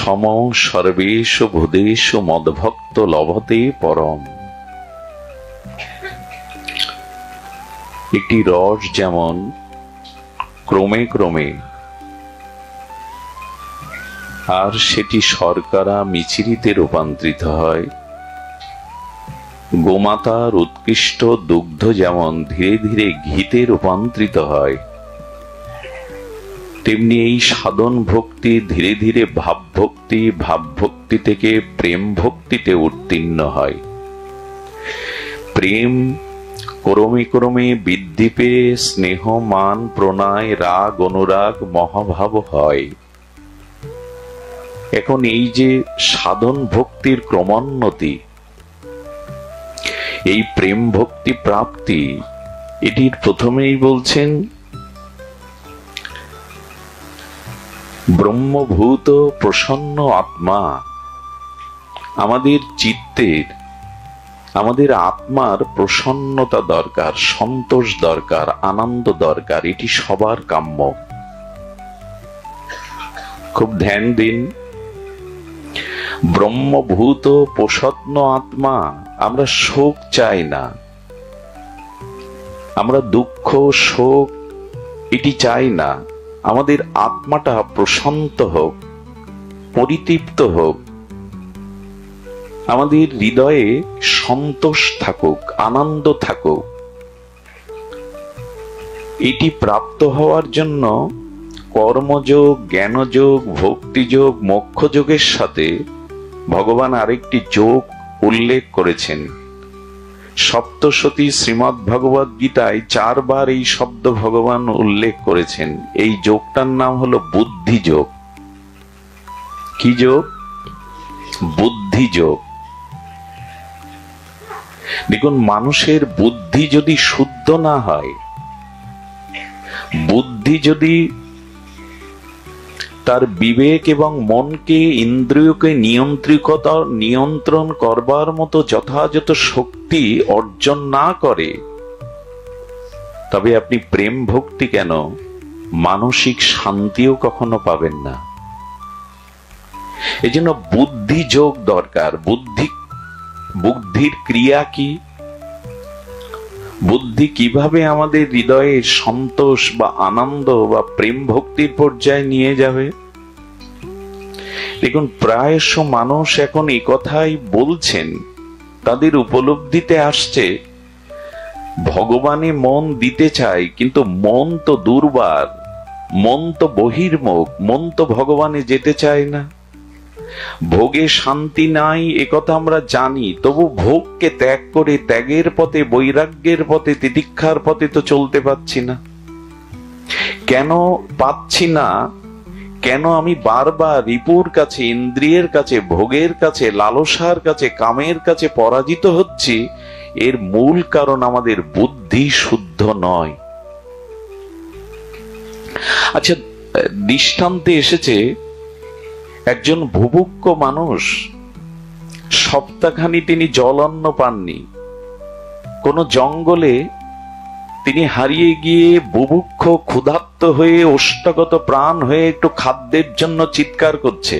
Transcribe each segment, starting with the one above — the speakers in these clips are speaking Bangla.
ঠম সর্বেষু ভূদেষু মদ্ভক্ত লভতে পরম। একটি রস যেমন ক্রমে ক্রমে আর সেটি শর্করা মিচিরিতে রূপান্তরিত হয়, গোমাতার উৎকৃষ্ট দুগ্ধ যেমন ধীরে ধীরে ঘিতে রূপান্তরিত হয়, তেমনি এই সাধন ভক্তি ধীরে ধীরে ভাবভক্তি, ভাবভক্তি থেকে প্রেম ভক্তিতে উত্তীর্ণ হয়। প্রেম ক্রমে ক্রমে বৃদ্ধি পেয়ে স্নেহ, মান, প্রণয়, রাগ, অনুরাগ, মহাভাব হয়। এখন এই যে সাধন ভক্তির ক্রমোন্নতি, এই প্রেম ভক্তি প্রাপ্তি, এটির প্রথমেই বলছেন ব্রহ্মভূত প্রসন্ন আত্মা। আমাদের চিত্তের, আমাদের আত্মার প্রসন্নতা দরকার, সন্তোষ দরকার, আনন্দ দরকার। এটি সবার কাম্য। খুব ধ্যান দিন। ব্রহ্মভূত প্রসন্ন আত্মা। আমরা শোক চাই না, আমরা দুঃখ শোক এটি চাই না। আমাদের আত্মাটা প্রশান্ত হোক, পরিতৃপ্ত হোক, আমাদের হৃদয়ে সন্তোষ থাকুক, আনন্দ থাকুক। এটি প্রাপ্ত হওয়ার জন্য কর্মযোগ, জ্ঞানযোগ, ভক্তিযোগ, মোক্ষযোগের সাথে ভগবান আরেকটি যোগ উল্লেখ করেছেন। সপ্তশতী শ্রীমদ্ ভগবদ গীতায় 4 বার এই শব্দ ভগবান উল্লেখ করেছেন। এই যোগটার নাম হলো বুদ্ধি যোগ। কি যোগ? বুদ্ধি যোগ। দেখুন, মানুষের বুদ্ধি যদি শুদ্ধ না হয়, বুদ্ধি যদি তার বিবেক এবং মনকে, ইন্দ্রিয়কে নিয়ন্ত্রণ করবার মতো যথাযথ শক্তি অর্জন না করে, তবে আপনি প্রেম ভক্তি কেন, মানসিক শান্তিও কখনো পাবেন না। এজন্য বুদ্ধি যোগ দরকার। বুদ্ধির ক্রিয়া কি? বুদ্ধি কিভাবে আমাদের হৃদয়ে সন্তোষ বা আনন্দ বা প্রেম ভক্তির পর্যায়ে নিয়ে যাবে? দেখুন, প্রায়শ মানুষ এখন এই কথাই বলছেন, তাদের উপলব্ধিতে আসছে ভগবানে মন দিতে চায়, কিন্তু মন তো দুর্বার, মন তো বহির্মুখ, মন তো ভগবানে যেতে চায় না। ভোগে শান্তি নাই একথা আমরা জানি, তবু ভোগকে ত্যাগ করে ত্যাগের পথে, বৈরাগ্যের পথে, তিতিক্ষার পথে তো চলতে পারছি না। কেন পাচ্ছি না? কেন আমি বারবার রিপুর কাছে, ইন্দ্রিয়ের কাছে, ভোগের কাছে, লালসার কাছে, কামের কাছে পরাজিত হচ্ছি? এর মূল কারণ আমাদের বুদ্ধি শুদ্ধ নয়। আচ্ছা, দৃষ্টান্তে এসেছে একজন বুভুক্ষ মানুষ, সপ্তাহখানি তিনি জল অন্ন পাননি। কোন জঙ্গলে তিনি হারিয়ে গিয়ে বুভুক্ষ, ক্ষুধার্ত হয়ে, ওষ্ঠগত প্রাণ হয়ে একটু খাদ্যের জন্য চিৎকার করছে।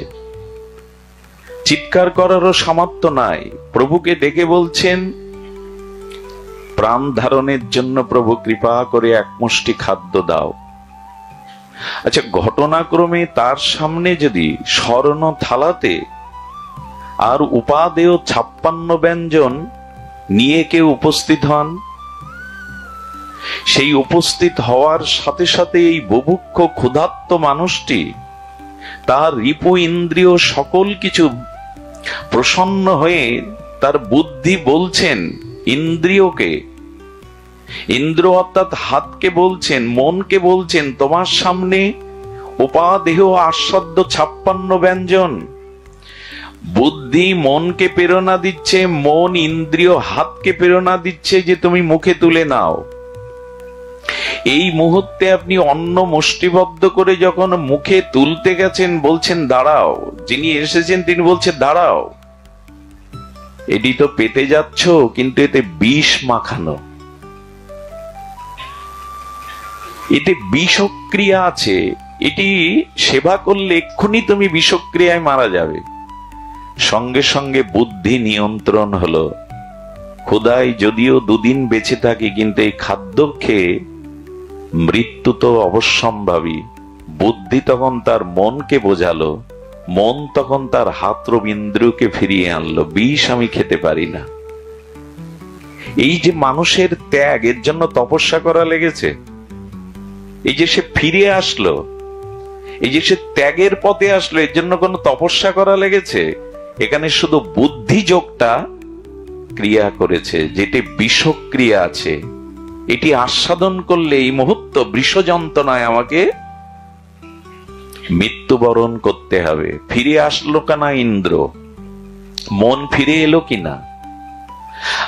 চিৎকার করারও সামর্থ্য নাই। প্রভুকে ডেকে বলছেন, প্রাণ ধারণের জন্য প্রভু কৃপা করে এক মুষ্টি খাদ্য দাও। আচ্ছা, ঘটনাক্রমে তার সামনে যদি স্বর্ণ থালাতে আর উপাদেয় 56 ব্যঞ্জন নিয়ে কেউ উপস্থিত হন, সেই উপস্থিত হওয়ার সাথে সাথে এই বুভুক্ষ ক্ষুধার্ত মানুষটি তার রিপু ইন্দ্রিয় সকল কিছু প্রসন্ন হয়ে তার বুদ্ধি বলছেন ইন্দ্রিয়কে, ইন্দ্র অর্থাৎ হাতকে বলছেন, মনকে বলছেন, তোমার সামনে উপাদেহ আস্বাদ্য 56 ব্যঞ্জন। বুদ্ধি মনকে প্রেরণা দিচ্ছে, মন ইন্দ্রিয় হাতকে প্রেরণা দিচ্ছে যে তুমি মুখে তুলে নাও। এই মুহূর্তে আপনি অন্ন মুষ্টিবদ্ধ করে যখন মুখে তুলতে গেছেন, বলছেন দাঁড়াও। যিনি এসেছেন তিনি বলছেন দাঁড়াও, এটি তো পেতে যাচ্ছ, কিন্তু এতে বিষ মাখানো, এতে বিষক্রিয়া আছে, এটি সেবা করলে এক্ষুনি তুমি বিষক্রিয়ায় মারা যাবে। সঙ্গে সঙ্গে বুদ্ধি নিয়ন্ত্রণ হলো। ক্ষুধায় যদিও দুদিন বেঁচে থাকি, কিন্তু এই খাদ্য খেয়ে মৃত্যু তো অবশ্যম্ভাবী। বুদ্ধি তখন তার মনকে বোঝালো, মন তখন তার হাতরবিন্দ্রকে ফিরিয়ে আনলো, বিষ আমি খেতে পারি না। এই যে মানুষের ত্যাগ, এর জন্য তপস্যা করা লেগেছে। এই যে সে ফিরে আসলো, এই যে সে ত্যাগের পথে আসলো, এর জন্য কোনো তপস্যা করা লেগেছে? এখানে শুধু বুদ্ধি যোগটা ক্রিয়া করেছে, যেটি বিষক্রিয়া আছে। এটি আস্বাদন করলে এই মুহূর্ত বৃষ যন্ত্রণায় আমাকে মৃত্যুবরণ করতে হবে। ফিরে আসলো কেনা ইন্দ্র? মন ফিরে এলো কিনা?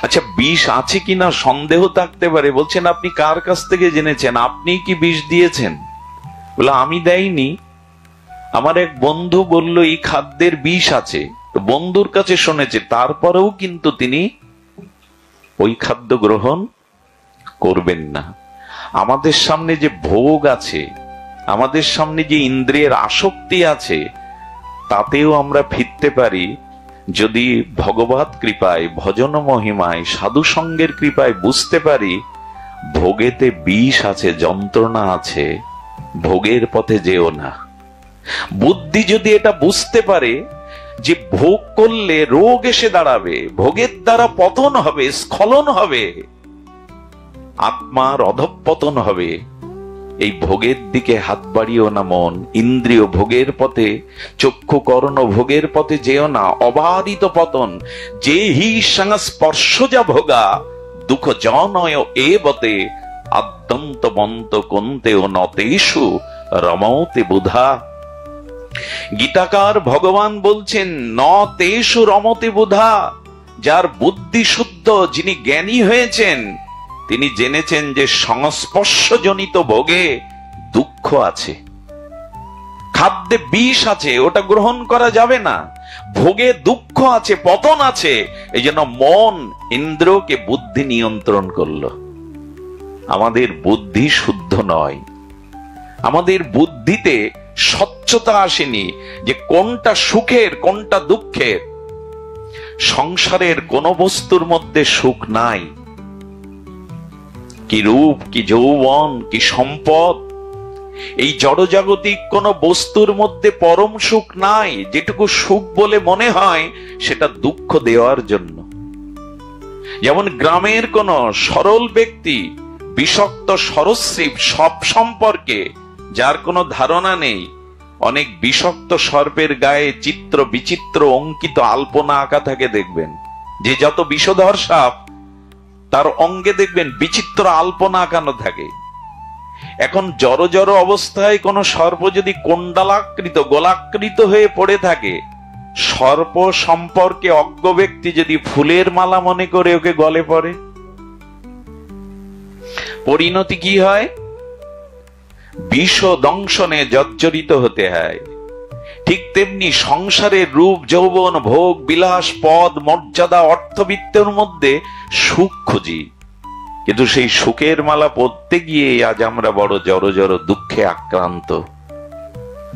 আচ্ছা, বিষ আছে কিনা সন্দেহ থাকতে পারে। বলছেন আপনি কার কাছ থেকে জেনেছেন? আপনি কি বিষ দিয়েছেন? বলে আমি দেইনি, আমার এক বন্ধু বলল এই খাদ্যের বিষ আছে, তো বন্ধুর কাছে শুনেছে, তারপরেও কিন্তু তিনি ওই খাদ্য গ্রহণ করবেন না। আমাদের সামনে যে ভোগ আছে, আমাদের সামনে যে ইন্দ্রিয়ের আসক্তি আছে, তাতেও আমরা ফিরতে পারি যদি ভগবত কৃপায়, ভজন মহিমায়, সাধু সঙ্গের কৃপায় বুঝতে পারি ভোগেতে বিষ আছে, যন্ত্রণা আছে, ভোগের পথে যেও না। বুদ্ধি যদি এটা বুঝতে পারে যে ভোগ করলে রোগ এসে দাঁড়াবে, ভোগের দ্বারা পতন হবে, স্খলন হবে, আত্মার অধঃপতন হবে, এই ভোগের দিকে হাত বাড়িও না মন। ইন্দ্রিয় ভোগের পথে, চক্ষু কর্ণ ভোগের পথে যেও না, অবারিত পতন। যে হি সংস্পর্শজা ভোগা দুঃখ জনয় এ বতে আদ্যন্ত বন্ত কন্তেও নতেষু রমতে বুধা। গীতাকার ভগবান বলছেন নতেষু রমতে বুধা। যার বুদ্ধি শুদ্ধ, যিনি জ্ঞানী হয়েছেন, তিনি জেনেছেন যে সংস্পর্শজনিত ভোগে দুঃখ আছে, খাদ্যে বিষ আছে, ওটা গ্রহণ করা যাবে না। ভোগে দুঃখ আছে, পতন আছে। এই জন্য মন ইন্দ্রকে বুদ্ধি নিয়ন্ত্রণ করলো। আমাদের বুদ্ধি শুদ্ধ নয়, আমাদের বুদ্ধিতে স্বচ্ছতা আসেনি যে কোনটা সুখের কোনটা দুঃখের। সংসারের কোন বস্তুর মধ্যে সুখ নাই। কি রূপ, কি যৌবন, কি সম্পদ, এই জড়জাগতিক কোন বস্তুর মধ্যে পরম সুখ নাই। যেটুকু সুখ বলে মনে হয় সেটা দুঃখ দেওয়ার জন্য। যেমন গ্রামের কোন সরল ব্যক্তি বিষাক্ত সরীসৃপ সব সম্পর্কে যার কোনো ধারণা নেই, অনেক বিষাক্ত সর্পের গায়ে চিত্র বিচিত্র অঙ্কিত আলপনা আঁকা থাকে দেখবেন। যে যত বিষধর সাপ তার অঙ্গে দেখবেন বিচিত্র আলপনা আঁকানো থাকে। এখন জড় জড় অবস্থায় কোন সর্প যদি কুণ্ডলাকৃত গোলাকৃত হয়ে পড়ে থাকে, সর্প সম্পর্কে অজ্ঞ ব্যক্তি যদি ফুলের মালা মনে করে ওকে গলে পড়ে, পরিণতি কি হয়? বিষ দংশনে জর্জরিত হতে হয়। ঠিক তেমনি সংসারের রূপ যৌবন ভোগ বিলাস পদ মর্যাদা অর্থবিত্তের মধ্যে সুখ খুঁজি, কিন্তু সেই সুখের মালা পরতে গিয়ে আজ আমরা বড় জড় জড় দুঃখে আক্রান্ত।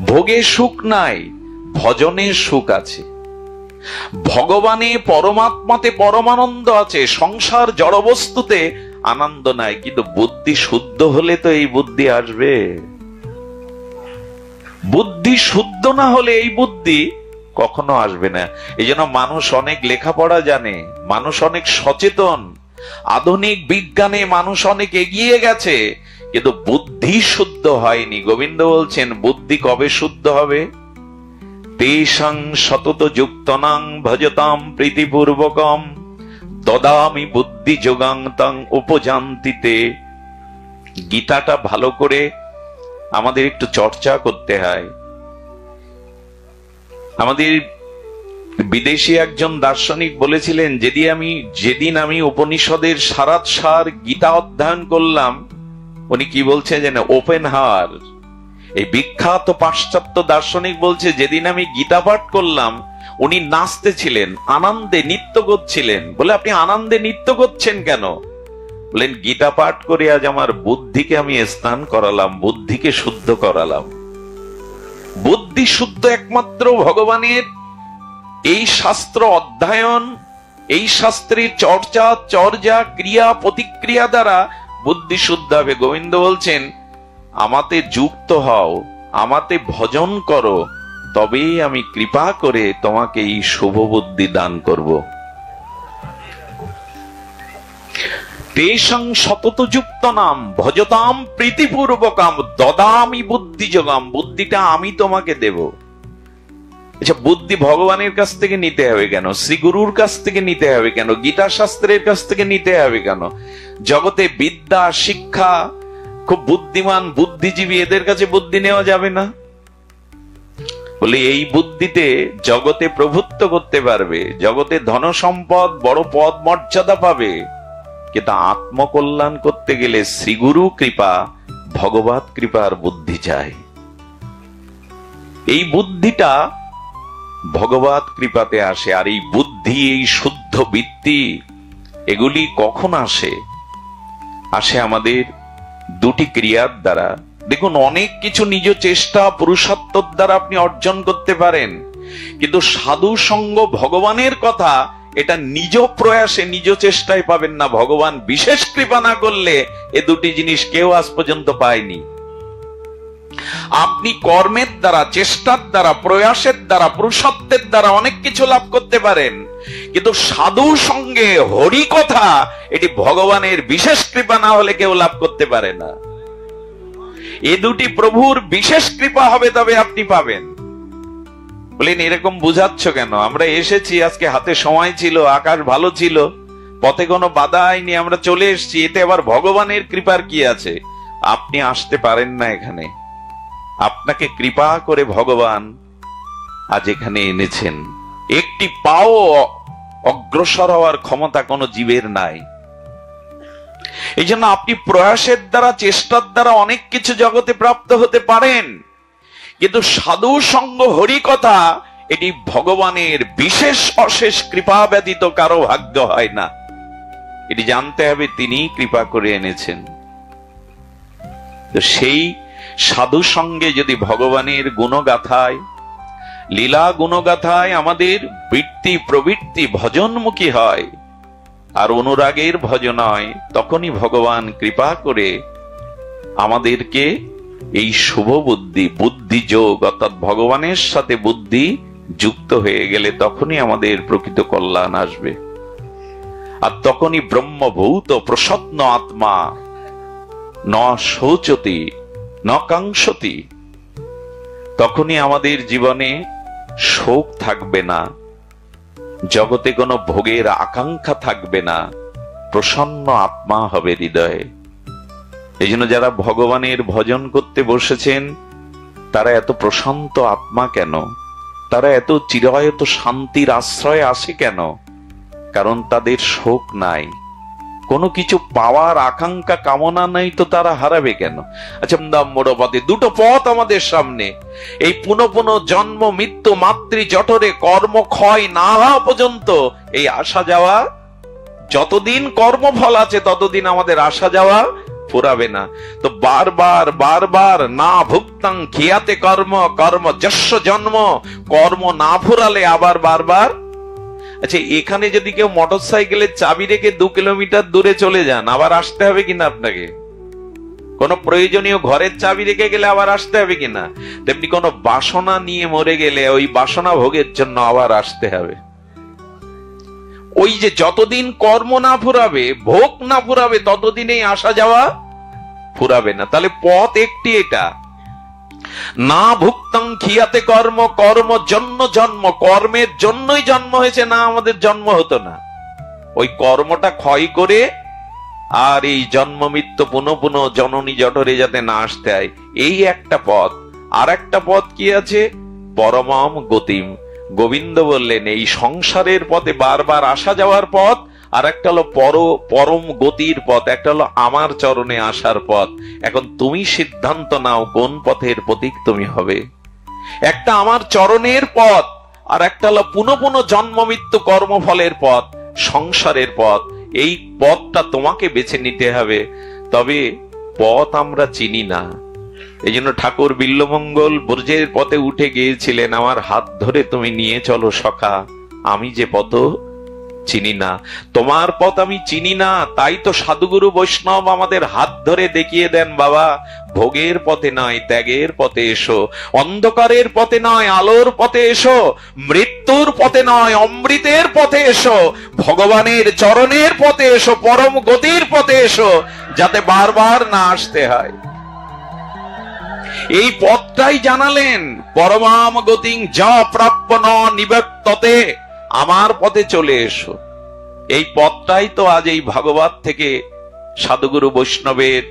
ভোগে সুখ নাই, ভজনে সুখ আছে। ভগবানে পরমাত্মাতে পরমানন্দ আছে, সংসার জড়বস্তুতে আনন্দ নাই। কিন্তু বুদ্ধি শুদ্ধ হলে তো এই বুদ্ধি আসবে। বুদ্ধি শুদ্ধ না হলে এই বুদ্ধি কখনো আসবে না। এই জন্য মানুষ অনেক লেখাপড়া জানে, মানুষ অনেক সচেতন, আধুনিক বিজ্ঞানে মানুষ অনেক এগিয়ে গেছে, কিন্তু বুদ্ধি শুদ্ধ হয়নি। গোবিন্দ বলছেন বুদ্ধি কবে শুদ্ধ হবে? তেষাং সতত যুক্তনাং ভজতাম প্রীতিপূর্বকম দদামি বুদ্ধি যোগাং তাং উপজান্তিতে। গীতাটা ভালো করে আমাদের একটু চর্চা করতে হয়। আমাদের বিদেশি একজন দার্শনিক বলেছিলেন, যেদিন আমি উপনিষদের সারাৎসার গীতা অধ্যয়ন করলাম, উনি কি বলছে জানেন? ওপেন হার, এই বিখ্যাত পাশ্চাত্য দার্শনিক বলছে, যেদিন আমি গীতা পাঠ করলাম উনি নাচতেছিলেন, আনন্দে নৃত্য করছিলেন। বলে আপনি আনন্দে নৃত্য করছেন কেন? বলেন গীতা পাঠ করে আজ আমার বুদ্ধিকে আমি স্নান করালাম, বুদ্ধিকে শুদ্ধ করালাম। বুদ্ধি শুদ্ধ একমাত্র ভগবানের এই শাস্ত্র অধ্যয়ন, এই শাস্ত্রের চর্চা ক্রিয়া প্রতিক্রিয়া দ্বারা বুদ্ধি শুদ্ধ হবে। গোবিন্দ বলছেন, আমাতে যুক্ত হও, আমাতে ভজন করো, তবেই আমি কৃপা করে তোমাকে এই শুভ বুদ্ধি দান করব। তেষাং সতত যুক্ত নাম ভজতাম প্রীতিপূর্বকাম দদামি বুদ্ধি যোগাম। বুদ্ধিটা আমি তোমাকে দেব। আচ্ছা, বুদ্ধি ভগবানের কাছ থেকে নিতে হবে কেন? শ্রী গুরুর কাছ থেকে নিতে হবে কেন? গীতা শাস্ত্রের কাছ থেকে নিতে হবে কেন? জগতে বিদ্যা শিক্ষা খুব বুদ্ধিমান বুদ্ধিজীবী এদের কাছে বুদ্ধি নেওয়া যাবে না? বলে এই বুদ্ধিতে জগতে প্রভুত্ব করতে পারবে, জগতে ধন সম্পদ বড় পদ মর্যাদা পাবে, কিন্তু আত্মকল্যাণ করতে গেলে শ্রীগুরু কৃপা ভগবত কৃপার বুদ্ধি চাই। এই বুদ্ধিটা ভগবত কৃপাতে আসে। আর এই বুদ্ধি, এই শুদ্ধ বৃত্তি, এগুলি কখন আসে? আসে আমাদের দুটি ক্রিয়ার দ্বারা। দেখুন, অনেক কিছু নিজ চেষ্টা পুরুষার্থের দ্বারা আপনি অর্জন করতে পারেন, কিন্তু সাধু সঙ্গ ভগবানের কথা এটা নিজ প্রয়াসে নিজ চেষ্টায় পাবেন না। ভগবান বিশেষ কৃপা না করলে এ দুটি জিনিস কেউ আজ পর্যন্ত পায়নি। আপনি কর্মের দ্বারা, চেষ্টার দ্বারা, প্রয়াসের দ্বারা, পুরুষার্থের দ্বারা অনেক কিছু লাভ করতে পারেন, কিন্তু সাধু সঙ্গে হরি কথা এটি ভগবানের বিশেষ কৃপা না হলে কেউ লাভ করতে পারে না। এ দুটি প্রভুর বিশেষ কৃপা হবে তবে আপনি পাবেন। বলেন, এরকম বুঝাচ্ছ কেন? আমরা এসেছি, আজকে হাতে সময় ছিল, আকাশ ভালো ছিল, পথে কোনো বাধা আইনি, আমরা চলে এসেছি, এতে আবার ভগবানের কৃপার কি আছে? আপনি আসতে পারেন না এখানে, আপনাকে কৃপা করে ভগবান আজ এখানে এনেছেন। একটি পাও অগ্রসর হওয়ার ক্ষমতা কোনো জীবের নাই। এই জন্য আপনি প্রয়াসের দ্বারা, চেষ্টার দ্বারা অনেক কিছু জগতে প্রাপ্ত হতে পারেন, কিন্তু সাধু সঙ্গ হরি কথা এটি ভগবানের বিশেষ অশেষ কৃপা ব্যতীত কারো ভাগ্য হয় না। এটি জানতে হবে তিনি কৃপা করে এনেছেন। তো সেই সাধু সঙ্গে যদি ভগবানের গুণগাথায়, লীলা গুণগাথায় আমাদের বৃত্তি প্রবৃত্তি ভজনমুখী হয় আর অনুরাগের ভজন হয়, তখনই ভগবান কৃপা করে আমাদেরকে এই শুভ বুদ্ধি, বুদ্ধি যোগ, অর্থাৎ ভগবানের সাথে বুদ্ধি যুক্ত হয়ে গেলে তখনই আমাদের প্রকৃত কল্যাণ আসবে। আর তখনই ব্রহ্মভূত প্রসন্ন আত্মা ন শৌচতি ন কাঙ্ক্ষতি, তখনই আমাদের জীবনে শোক থাকবে না, জগতে কোনো ভোগের আকাঙ্ক্ষা থাকবে না, প্রসন্ন আত্মা হবে হৃদয়ে। এই জন্য যারা ভগবানের ভজন করতে বসেছেন তারা এত প্রশান্ত আত্মা কেন? তারা এত চিরায়ত শান্তির আশ্রয়ে আসে কেন? কারণ তাদের শোক নাই, কোনো কিছু পাওয়ার আকাঙ্ক্ষা কামনা নাই, তো তারা হারাবে কেন? আচ্ছা, মোড় পথে দুটো পথ আমাদের সামনে। এই পুনঃ পুনঃ জন্ম মৃত্যু মাতৃ জঠরে কর্ম ক্ষয় না হওয়া পর্যন্ত এই আসা যাওয়া, যতদিন কর্মফল আছে ততদিন আমাদের আসা যাওয়া ফুরাবে না। তো বারবার বারবার না ভুক্তাং খিয়াতে কর্ম, কর্ম যস্য জন্ম, কর্ম না ফুরালে আবার বারবার। আচ্ছা, এখানে যদি কেউ মোটর সাইকেলের চাবি রেখে 2 কিলোমিটার দূরে চলে যান, আবার আসতে হবে কিনা আপনাকে? কোন প্রয়োজনীয় ঘরের চাবি রেখে গেলে আবার আসতে হবে কিনা? তেমনি কোন বাসনা নিয়ে মরে গেলে ওই বাসনা ভোগের জন্য আবার আসতে হবে। ওই যে যতদিন কর্ম না ফুরাবে, ভোগ না ফুরাবে, ততদিনেই আসা যাওয়া ফুরাবে না। তাহলে পথ একটি, এটা না ভুক্তং খিয়াতে কর্ম, কর্ম জন্য জন্ম, কর্মের জন্যই জন্ম হয়েছে, না আমাদের জন্ম হতো না। ওই কর্মটা ক্ষয় করে আর এই জন্ম মৃত্যু পুনঃ পুনঃ জননী জঠরে যাতে না আসতে হয়, এই একটা পথ। আর একটা পথ কি আছে? পরমম গতিম। গোবিন্দ বললেন এই সংসারের পথে বারবার আসা যাওয়ার পথ, আর একটা হলো পরম গতির পথ, একটা হলো আমার চরণে আসার পথ। এখন তুমি সিদ্ধান্ত নাও কোন পথের পথিক তুমি হবে। একটা আমার চরণের পথ, আর একটা হলো পুনঃ পুনঃ জন্ম মৃত্যু কর্মফলের পথ, সংসারের পথ। এই পথটা তোমাকে বেছে নিতে হবে। তবে পথ আমরা চিনি না, এই জন্য ঠাকুর বিল্বমঙ্গল ব্রজের পথে উঠে গিয়েছিলেন, আমার হাত ধরে তুমি নিয়ে চলো সখা, আমি যে পথ চিনি না, তোমার পথ আমি চিনি না। তাই তো সাধুগুরু বৈষ্ণব আমাদের হাত ধরে দেখিয়ে দেন, বাবা ভোগের পথে নয় ত্যাগের পথে এসো, অন্ধকারের পথে নয় আলোর পথে এসো, মৃত্যুর পথে নয় অমৃতের পথে এসো, ভগবানের চরণের পথে এসো, পরম গতির পথে এসো, যাতে বারবার না আসতে হয়। এই পথটাই জানালেন, পরমাম গতিং যা প্রাপ্য ন নিবর্ততে, আমার পথে চলে এসো। এই পথটাই তো আজ এই ভাগবত থেকে, সাধুগুরু বৈষ্ণবের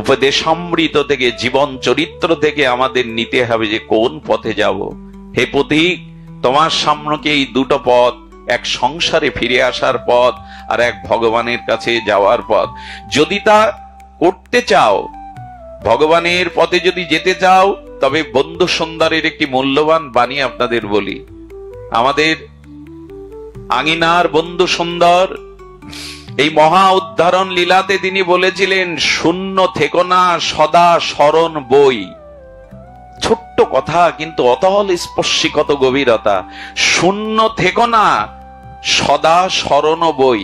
উপদেশামৃত থেকে, জীবন চরিত্র থেকে আমাদের নিতে হবে যে কোন পথে যাব। হে পথিক, তোমার সামনে এই দুটো পথ, এক সংসারে ফিরে আসার পথ আর এক ভগবানের কাছে যাওয়ার পথ। যদি তা করতে চাও, ভগবানের পথে যদি যেতে চাও, তবে বন্ধু সুন্দরের একটি মূল্যবান বাণী আপনাদের বলি। আমাদের আঙিনার বন্ধু সুন্দর এই মহা উদ্ধারণ লীলাতে তিনি বলেছিলেন, শূন্য থেকো না সদা স্মরণ বই। ছোট্ট কথা, কিন্তু অতল স্পর্শী কত গভীরতা। শূন্য থেকো না সদা স্মরণ বই,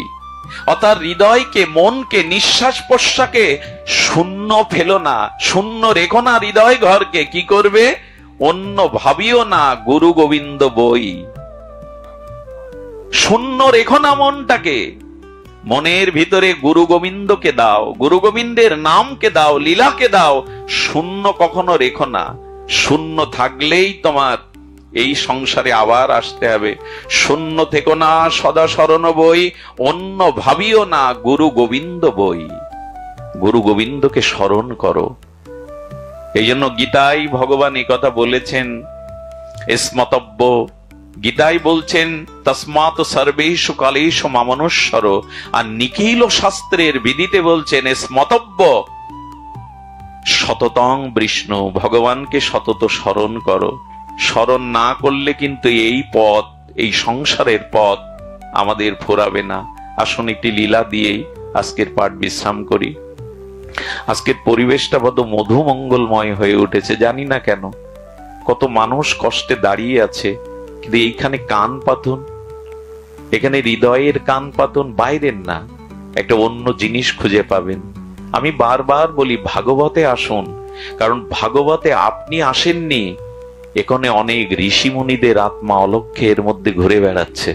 অর্থাৎ হৃদয়কে, মনকে, নিঃশ্বাস প্রশ্বাসকে শূন্য ফেলো না, শূন্য রেখো না হৃদয় ঘরকে। কি করবে? অন্য ভাবিও না গুরু গোবিন্দ বই। শূন্য রেখো না মনটাকে, মনের ভিতরে গুরু গোবিন্দকে দাও, গুরু গোবিন্দের নামকে দাও, লীলাকে দাও। শূন্য কখনো রেখো না। শূন্য থাকলেই তোমার এই সংসারে আবার আসতে হবে। শূন্য থেকো না সদা স্মরণ বই, অন্য ভাবিও না গুরু গোবিন্দ বই। গুরু গোবিন্দকে স্মরণ করো। এই জন্য গীতায় ভগবান এই কথা বলেছেন, স্মতব্য। গীতায় বলছেন তস্মাৎ সর্বেষু কালেষু মামনুষ্যর। আর নিখিল শাস্ত্রের বিধিতে বলছেন স্মতব্য সততং বিষ্ণু, ভগবানকে সতত স্মরণ করো। স্মরণ না করলে কিন্তু এই পথ, এই সংসারের পথ আমাদের ফোরাবে না। আসুন একটি লীলা দিয়েই আজকের পাঠ বিশ্রাম করি। আজকের পরিবেশটা বড় মধুমঙ্গলময় হয়ে উঠেছে, জানি না কেন। কত মানুষ কষ্টে দাঁড়িয়ে আছে, কিন্তু এইখানে কান পাতুন, এখানে হৃদয়ের কান পাতুন, বাইরের না, একটা অন্য জিনিস খুঁজে পাবেন। আমি বারবার বলি ভাগবতে আসুন, কারণ ভাগবতে আপনি আসেননি, এখানে অনেক ঋষি মুনিদের আত্মা অলক্ষ্যে এর মধ্যে ঘুরে বেড়াচ্ছে।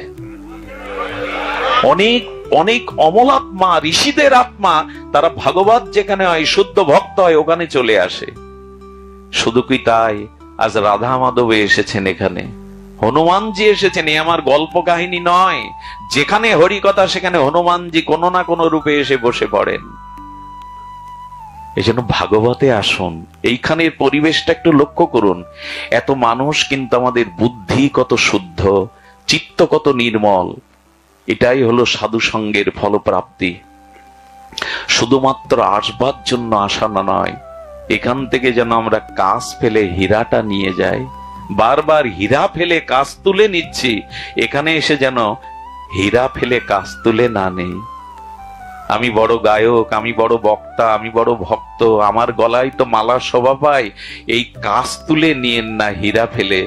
অনেক অনেক অমলাত্মা, ঋষিদের আত্মা, তারা ভাগবত যেখানে হয়, শুদ্ধ ভক্ত হয়, ওখানে চলে আসে। শুধু কি তাই, আজ রাধা মাধবে এসেছেন, এখানে হনুমানজি এসেছেন। এ আমার গল্প কাহিনী নয়। যেখানে হরিকথা সেখানে হনুমানজি কোনো না কোনো রূপে এসে বসে পড়েন। এই জন্য ভাগবতে আসুন। এইখানের পরিবেশটা একটু লক্ষ্য করুন। এত মানুষ, কিন্তু আমাদের বুদ্ধি কত শুদ্ধ, চিত্ত কত নির্মল। এটাই হলো সাধু সঙ্গের ফলপ্রাপ্তি। শুধুমাত্র আসবার জন্য আসা না নয়, এখান থেকে যেন আমরা কাঁচ ফেলে হীরাটা নিয়ে যাই। বারবার হীরা ফেলে কাঁচ তুলে নিচ্ছি, এখানে এসে যেন হীরা ফেলে কাঁচ তুলে না নেই। আমি বড় গায়ক, আমি বড় বক্তা, আমি বড় ভক্ত, আমার গলায় তো মালা শোভা পায়, এই কাঁচ তুলে নিয়েন না হীরা ফেলে।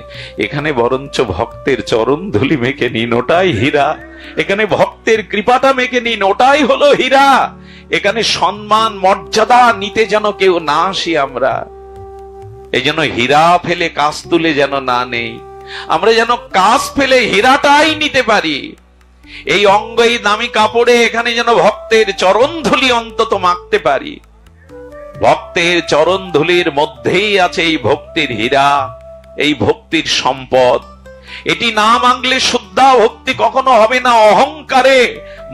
এখানে বরঞ্চ ভক্তের চরণ ধুলি মেখে নিন, ওটাই হীরা। এখানে ভক্তের কৃপাটা মেখে নিন, ওটাই হলো হীরা। এখানে সম্মান মর্যাদা নিতে যেন কেউ না আসি আমরা। এই জন্য হীরা ফেলে কাঁচ তুলে যেন না নেই, আমরা যেন কাঁচ ফেলে হীরাটাই নিতে পারি। এই অঙ্গ, এই দামি কাপড়ে এখানে যেন ভক্তের চরণ ধুলি অন্তত মাখতে পারি। ভক্তের চরণ ধুলির মধ্যেই আছে এই ভক্তির হীরা, এই ভক্তির সম্পদ। এটি না মাগলে শুদ্ধা ভক্তি কখনো হবে না। অহংকারে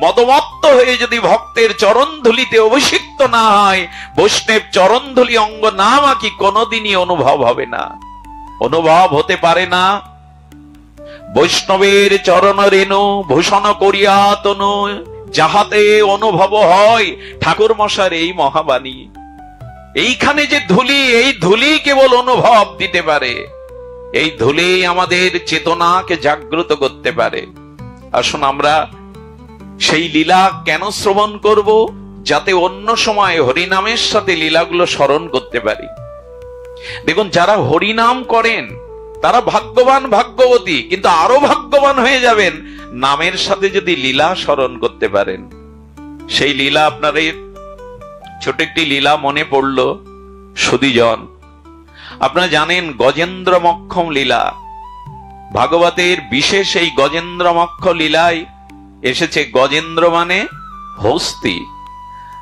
মদমত্ত হয়ে যদি ভক্তের চরণ ধুলিতে অভিষিক্ত না হয়, বৈষ্ণব চরণ ধুলি অঙ্গ না মাখি, কোনোদিনই অনুভব হবে না, অনুভব হতে পারে না। বৈষ্ণবের চরণ রেণু ভূষণ করিয়া তনু, যাহাতে অনুভব হয় ঠাকুর মশার এই মহাবাণী। এইখানে যে ধুলি, এই ধুলি কেবল অনুভব দিতে পারে। এই ধুলি আমাদের চেতনাকে জাগ্রত করতে পারে। আসুন আমরা সেই লীলা কেন শ্রবণ করব? যাতে অন্য সময় হরিনামের সাথে লীলাগুলো স্মরণ করতে পারি। দেখুন, যারা হরিনাম করেন তারা ভাগ্যবান ভাগ্যবতী, কিন্তু আরো ভাগ্যবান হয়ে যাবেন নামের সাথে যদি লীলা স্মরণ করতে পারেন। সেই লীলা, আপনার ছোট একটি লীলা মনে পড়ল সুধীজন। আপনারা জানেন গজেন্দ্র মক্ষম লীলা, ভাগবতের বিশেষ এই গজেন্দ্র মক্ষ লীলায় এসেছে গজেন্দ্র মানে হস্তি।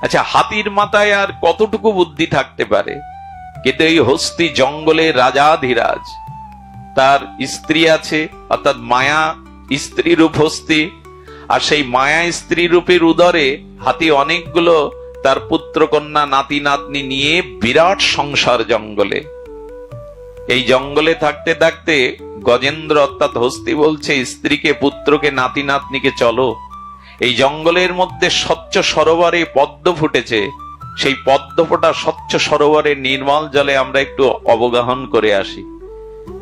আচ্ছা, হাতির মাথায় আর কতটুকু বুদ্ধি থাকতে পারে, কিন্তু এই হস্তি জঙ্গলের রাজাধিরাজ, তার স্ত্রী আছে, অর্থাৎ মায়া স্ত্রী রূপ হস্তি, আর সেই মায়া স্ত্রী রূপের উদরে হাতি অনেকগুলো তার পুত্র কন্যা নাতি নাতনি নিয়ে বিরাট সংসার জঙ্গলে। এই জঙ্গলে থাকতে থাকতে গজেন্দ্র অর্থাৎ হস্তি বলছে স্ত্রীকে, পুত্রকে, নাতি নাতনিকে, চলো এই জঙ্গলের মধ্যে স্বচ্ছ সরোবরে পদ্ম ফুটেছে, সেই পদ্ম ফোটা স্বচ্ছ সরোবরের নির্মল জলে আমরা একটু অবগাহন করে আসি।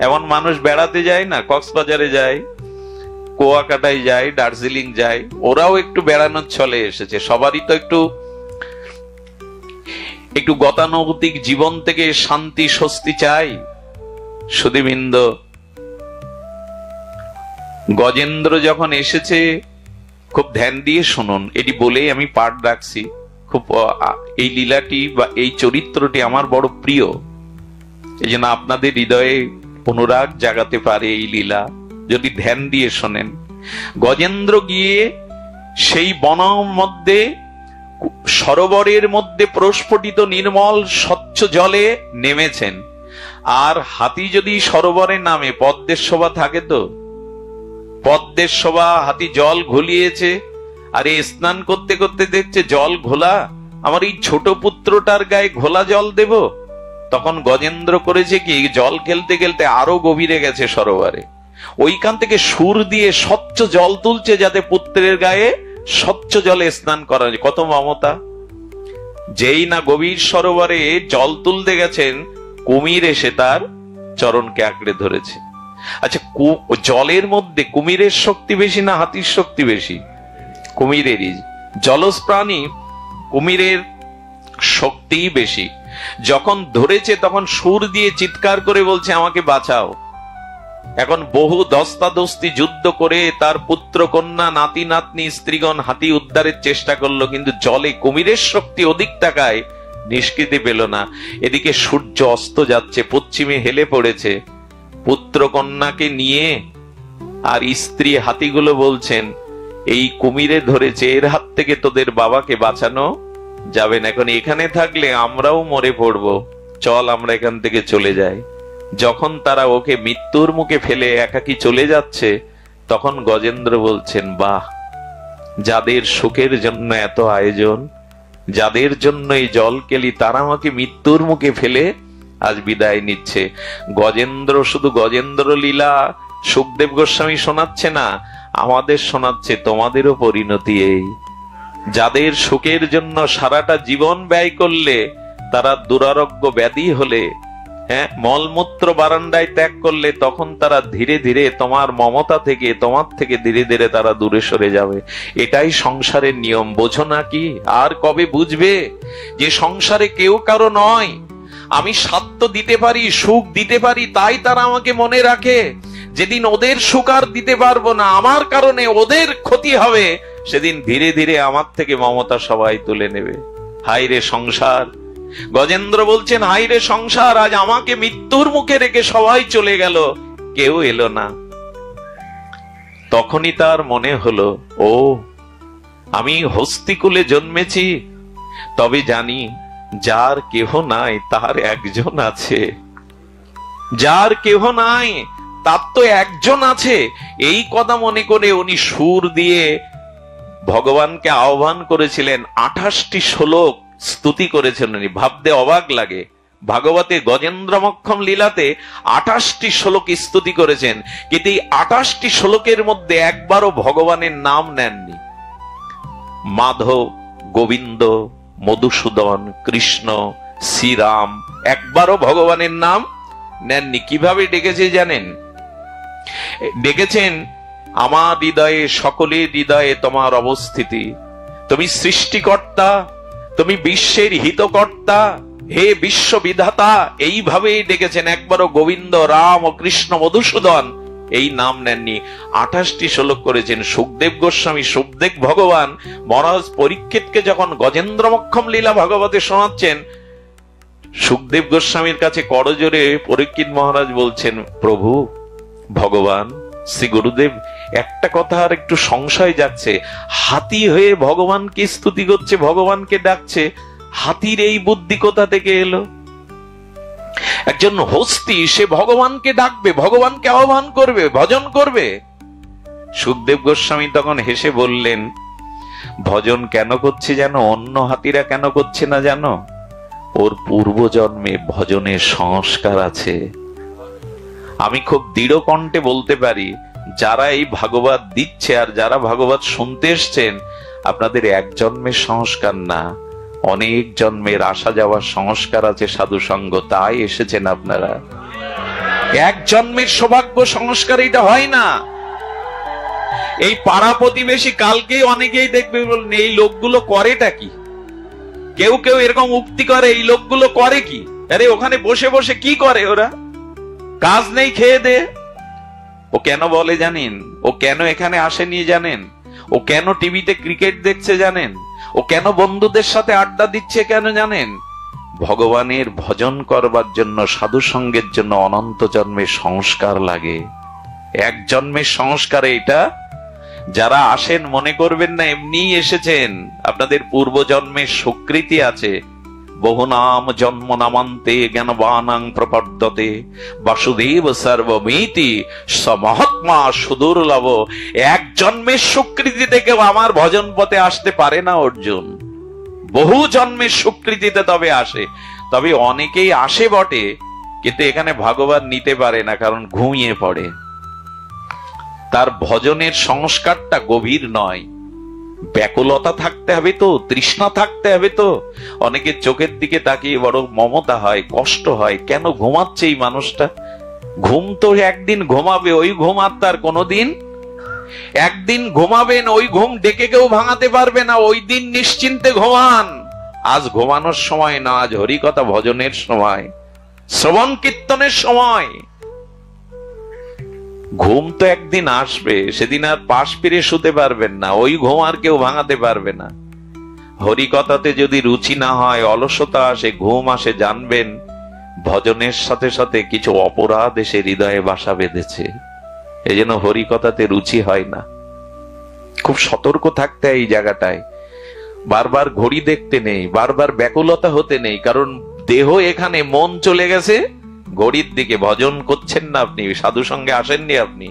এমন মানুষ বেড়াতে যায় না, কক্সবাজারে যায়, কুয়াকাটায় যায়, দার্জিলিং যায়, ওরাও একটু বেড়ানোর ছলে এসেছে। সবারই তো একটু গতানুগতিক জীবন থেকে শান্তি স্বস্তি চাই। সুধীবৃন্দ, গজেন্দ্র যখন এসেছে, খুব ধ্যান দিয়ে শুনুন, এটি বলেই আমি পাঠ রাখছি। খুব এই লীলাটি বা এই চরিত্রটি আমার বড় প্রিয়, এই জন্য আপনাদের হৃদয়ে অনুরাগ জাগাতে পারে এই লীলা যদি ধ্যান দিয়ে শোনেন। গজেন্দ্র গিয়ে সেই বনের মধ্যে সরোবরের মধ্যে প্রস্ফুটিত নির্মল স্বচ্ছ জলে নেমেছেন। আর হাতি যদি সরোবরে নামে, পদ্মের শোভা থাকে তো, পদ্মের শোভা, হাতি জল ঘুলিয়েছে, আর এই স্নান করতে করতে দেখছে জল ঘোলা, আমার এই ছোট পুত্রটার গায়ে ঘোলা জল দেব। তখন গজেন্দ্র করেছে কি, জল খেলতে খেলতে আরো গভীরে গেছে সরোবরে, ওইখান থেকে সুর দিয়ে স্বচ্ছ জল তুলছে যাতে পুত্রের গায়ে স্বচ্ছ জলে স্নান করা যায়। কত মমতা! যেই না গভীর সরোবরে জল তুলতে গেছেন, কুমির এসে তার চরণকে আঁকড়ে ধরেছে। আচ্ছা, জলের মধ্যে কুমিরের শক্তি বেশি না হাতির শক্তি বেশি? কুমিরেরই। জলজ প্রাণী, কুমিরের শক্তি বেশি। যখন ধরেছে তখন সুর দিয়ে চিৎকার করে বলছে আমাকে বাঁচাও। এখন বহু দস্তাদস্তি যুদ্ধ করে তার পুত্র কন্যা নাতি নাতনি স্ত্রীগণ হাতি উদ্ধারের চেষ্টা করলো, কিন্তু জলে কুমিরের শক্তি অধিক থাকায় নিষ্কৃতি পেল না। এদিকে সূর্য অস্ত যাচ্ছে, পশ্চিমে হেলে পড়েছে, পুত্র কন্যাকে নিয়ে আর স্ত্রী হাতিগুলো বলছেন এই কুমিরে ধরেছে, এর হাত থেকে তোদের বাবাকে বাঁচানো যাবে না, এখন এখানে থাকলে আমরাও মরে পড়ব, চল আমরা এখান থেকে চলে যাই। যখন তারা ওকে মৃত্যুর মুখে ফেলে একাকী চলে যাচ্ছে, তখন গজেন্দ্র বলছেন বাহ, যাদের সুখের জন্য এত আয়োজন, যাদের জন্য এই জল কেলি, তারা আমাকে মৃত্যুর মুখে ফেলে আজ বিদায় নিচ্ছে। গজেন্দ্র শুধু গজেন্দ্র লীলা সুখদেব গোস্বামী শোনাচ্ছে না, আমাদের শোনাচ্ছে তোমাদেরও পরিণতি এই। যাদের সুখের জন্য সারাটা জীবন ব্যয় করলে, তারা দুরারোগ্য ব্যাধি হলে, মলমূত্র বারান্দায় ত্যাগ করলে, তখন তারা ধীরে ধীরে তোমার মমতা থেকে, তোমার থেকে ধীরে ধীরে তারা দূরে সরে যাবে। এটাই সংসারের নিয়ম। বোঝো না কি? আর কবে বুঝবে যে সংসারে কেউ কারো নয়? আমি স্বার্থ দিতে পারি, সুখ দিতে পারি, তাই তারা আমাকে মনে রাখে। যেদিন ওদের সুখ আর দিতে পারবো না, আমার কারণে ওদের ক্ষতি হবে, সেদিন ধীরে ধীরে আমার থেকে মমতা সবাই তুলে নেবে। হায় রে সংসার! গজেন্দ্র বলছেন হায় রে সংসার, আজ আমাকে মৃত্যুর মুখে রেখে সবাই চলে গেল, কেউ এলো না। তখনই তার মনে হলো, ও আমি হস্তিকুলে জন্মেছি, তবে জানি যার কেহ নাই তার একজন আছে। যার কেহ নাই তার তো একজন আছে। এই কথা মনে করে উনি সুর দিয়ে ভগবানকে আহ্বান করেছিলেন। 28টি শ্লোক স্তুতি করেছেন উনি। ভাবতে অবাক লাগে, ভাগবতে গজেন্দ্র মক্ষম লীলাতে 28টি শ্লোক স্তুতি করেছেন, কিন্তু এই 28টি শ্লোকের মধ্যে একবারও ভগবানের নাম নেননি। মাধব, গোবিন্দ, মধুসূদন, কৃষ্ণ, শ্রীরাম, একবারও ভগবানের নাম নেননি। কিভাবে ডেকেছে জানেন? ডেকেছেন আমার হৃদয়ে, সকলের হৃদয়ে তোমার অবস্থিতি, তুমি সৃষ্টিকর্তা, তুমি বিশ্বের হিতকর্তা, হে বিশ্ববিধাতা, এইভাবেই ডেকেছেন। একবারও গোবিন্দ, রাম ও কৃষ্ণ মধুসূদন এই নাম নেননি। 28টি শ্লোক করেছেন। সুখদেব গোস্বামী, সুখদেব ভগবান মহারাজ পরীক্ষিতকে যখন গজেন্দ্রমক্ষম লীলা ভগবতে শোনাচ্ছেন, সুখদেব গোস্বামীর কাছে করজোরে পরীক্ষিত মহারাজ বলছেন, প্রভু ভগবান শ্রী গুরুদেব, একটা কথা আর একটু সংশয় যাচ্ছে। হাতি হয়ে ভগবানকে স্তুতি করছে, ভগবানকে ডাকছে, হাতির এই বুদ্ধি কোথা থেকে এলো? একজন হস্তি, সে ভগবানকে ডাকবে, ভগবানকে আহ্বান করবে, ভজন করবে। সুখদেব গোস্বামী তখন হেসে বললেন, ভজন কেন করছে জানো? অন্য হাতিরা কেন করছে না জানো? ওর পূর্বজন্মে ভজনের সংস্কার আছে। আমি খুব দৃঢ় কণ্ঠে বলতে পারি, যারা এই ভাগবত দিচ্ছে আর যারা ভাগবত শুনতে এসছেন, আপনাদের এক জন্মের সংস্কার না, অনেক জন্মের আসা যাওয়ার সংস্কার আছে সাধু সঙ্গ, তাই এসেছেন আপনারা। এক জন্মের সৌভাগ্য সংস্কার এটা হয় না। এই পাড়া প্রতিবেশী কালকে অনেকেই দেখবে বলেন, এই লোকগুলো করেটা কি? কেউ কেউ এরকম উক্তি করে, এই লোকগুলো করে কি? আরে ওখানে বসে বসে কি করে ওরা? কাজ নেই, খেয়ে দে। ও কেন বলে জানেন? ও কেন এখানে আসেনি জানেন? ও কেন টিভিতে ক্রিকেট দেখছে জানেন? ও কেন বন্ধুদের সাথে আড্ডা দিচ্ছে কেন জানেন? ভগবানের ভজন করবার জন্য, সাধু সঙ্গের জন্য অনন্ত জন্মের সংস্কার লাগে। এক জন্মের সংস্কার এটা। যারা আসেন মনে করবেন না এমনি এসেছেন, আপনাদের পূর্ব জন্মের স্বীকৃতি আছে। বহু নাম জন্ম নামান্তে জ্ঞানবানাং প্রপদ্যতে বাসুদেব সর্বমিতি স মহাত্মা সুদুর্লভ। এক জন্মের স্বীকৃতিতে কেউ আমার ভজন পথে আসতে পারে না অর্জুন, বহু জন্মের স্বীকৃতিতে তবে আসে। তবে অনেকেই আসে বটে, কিন্তু এখানে ভাগবত নিতে পারে না, কারণ ঘুমিয়ে পড়ে। তার ভজনের সংস্কারটা গভীর নয়। ব্যাকুলতা থাকতে হবে তো, তৃষ্ণা থাকতে হবে তো। অনেকে চোখের দিকে তাকিয়ে বড় মমতা হয়, কষ্ট হয়, কেন ঘুমাচ্ছে এই মানুষটা? ঘুম তো একদিন ঘুমাবে, ওই ঘুম আর তার কোনোদিন। একদিন ঘুমাবেন, ওই ঘুম ডেকে কেউ ভাঙাতে পারবে না। ওই দিন নিশ্চিন্তে ঘুমান। আজ ঘুমানোর সময় না, আজ হরিকথা ভজনের সময়, শ্রবণ কীর্তনের সময়। ঘুম তো একদিন আসবে, সেদিন আর পাশ ফিরে শুতে পারবেন না। ওই ঘুম আর কেউ ভাঙাতে পারবে না। হরিকথাতে যদি রুচি না হয়, অলসতা আসে, ঘুম আসে, জানবেন ভজনের সাথে সাথে কিছু অপরাধ এসে হৃদয়ে বাসা বেঁধেছে। এই জন্য হরিকথাতে রুচি হয় না। খুব সতর্ক থাকতে এই জায়গাটায়। বারবার ঘড়ি দেখতে নেই, বারবার ব্যাকুলতা হতে নেই, কারণ দেহ এখানে, মন চলে গেছে ঘড়ির দিকে। ভজন করছেন না আপনি, সাধু সঙ্গে আসেননি আপনি।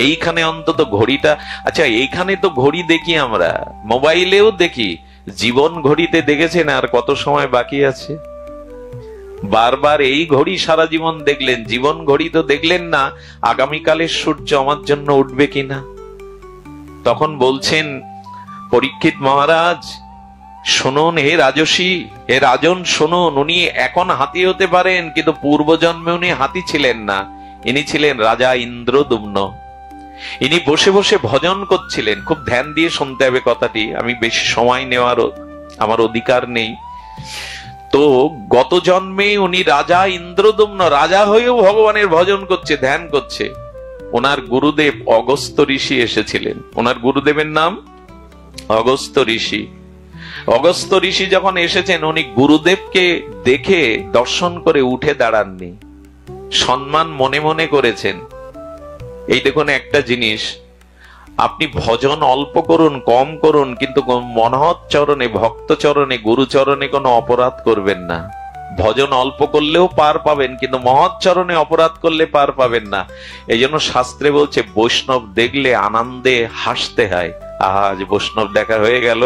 এইখানে অন্তত ঘড়িটা, আচ্ছা এইখানে তো ঘড়ি দেখি আমরা, মোবাইলেও দেখি। জীবন ঘড়িতে দেখেছেন আর কত সময় বাকি আছে? বারবার এই ঘড়ি সারা জীবন দেখলেন, জীবন ঘড়ি তো দেখলেন না আগামীকালের সূর্য আমার জন্য উঠবে কিনা। তখন বলছেন পরীক্ষিত মহারাজ, শুনুন হে রাজসী, হে রাজন শুনুন, উনি এখন হাতি হতে পারেন, কিন্তু পূর্বজন্মে উনি হাতি ছিলেন না। ইনি ছিলেন রাজা ইন্দ্রদুম্ন। ইনি বসে বসে ভজন করছিলেন। খুব ধ্যান দিয়ে শুনতে হবে কথাটি, আমি বেশি সময় নেওয়ার আমার অধিকার নেই। তো গত জন্মে উনি রাজা ইন্দ্রদুম্ন, রাজা হয়েও ভগবানের ভজন করছে, ধ্যান করছে। ওনার গুরুদেব অগস্ত্য ঋষি এসেছিলেন। ওনার গুরুদেবের নাম অগস্ত্য ঋষি। অগস্ত্য ঋষি যখন এসেছেন, উনি গুরুদেবকে দেখে দর্শন করে উঠে দাঁড়াননি, সম্মান মনে মনে করেছেন। এই দেখুন একটা জিনিস, আপনি ভজন অল্প করুন, কম করুন, কিন্তু মনহৎ চরণে, ভক্ত চরণে, গুরু চরণে কোনো অপরাধ করবেন না। ভজন অল্প করলেও পার পাবেন, কিন্তু মহৎ চরণে অপরাধ করলে পার পাবেন না। এই জন্য শাস্ত্রে বলছে, বৈষ্ণব দেখলে আনন্দে হাসতে হয়। আজ বৈষ্ণব দেখা হয়ে গেল,